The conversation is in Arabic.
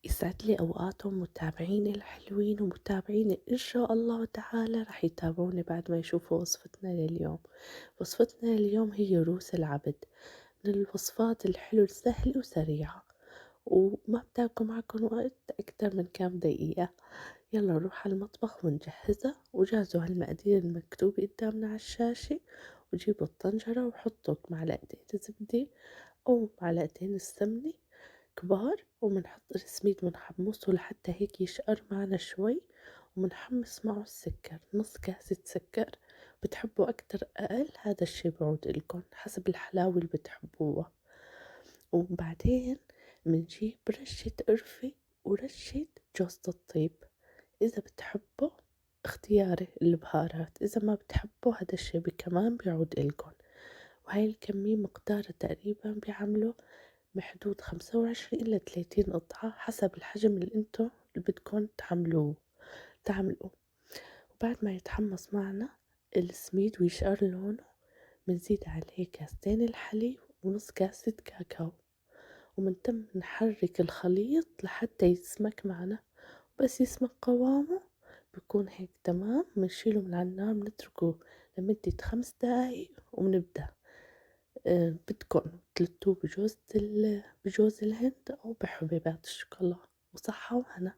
يسعد لي أوقاتهم متابعيني الحلوين ومتابعيني إن شاء الله تعالى رح يتابعوني بعد ما يشوفوا وصفتنا لليوم. وصفتنا لليوم هي روس العبد، من الوصفات الحلو السهلة وسريعة، وما بتاخد معكم وقت أكتر من كام دقيقة. يلا نروح على المطبخ ونجهزها، وجهزوا هالمقادير المكتوبة قدامنا على الشاشة، وجيبوا الطنجرة وحطوا معلقتين زبدة أو معلقتين السمنة كبار، ومنحط السميد منحمصه لحتى هيك يشقر معنا شوي، ومنحمص معه السكر، نص كاسة سكر. بتحبوا أكتر أقل هذا الشي بعود إلكن حسب الحلاوة اللي بتحبوها. وبعدين منجيب رشة قرفة ورشة جوزة الطيب، إذا بتحبوا اختياري البهارات، إذا ما بتحبوا هذا الشي كمان بيعود إلكن. وهاي الكمية مقدارها تقريبا بيعملوا بحدود 25 إلى 30 قطعة حسب الحجم اللي انتو اللي بدكن تعملوه. وبعد ما يتحمص معنا السميد ويشقر لونه، بنزيد عليه كاستين الحليب ونص كاسة كاكاو، ومنتم نحرك الخليط لحتى يسمك معنا. بس يسمك قوامه بيكون هيك تمام، بنشيله من على النار، بنتركه لمدة 5 دقايق وبنبدأ. بدكن تلتوه بجوز الهند أو بحبيبات الشوكولا، وصحة وهنا.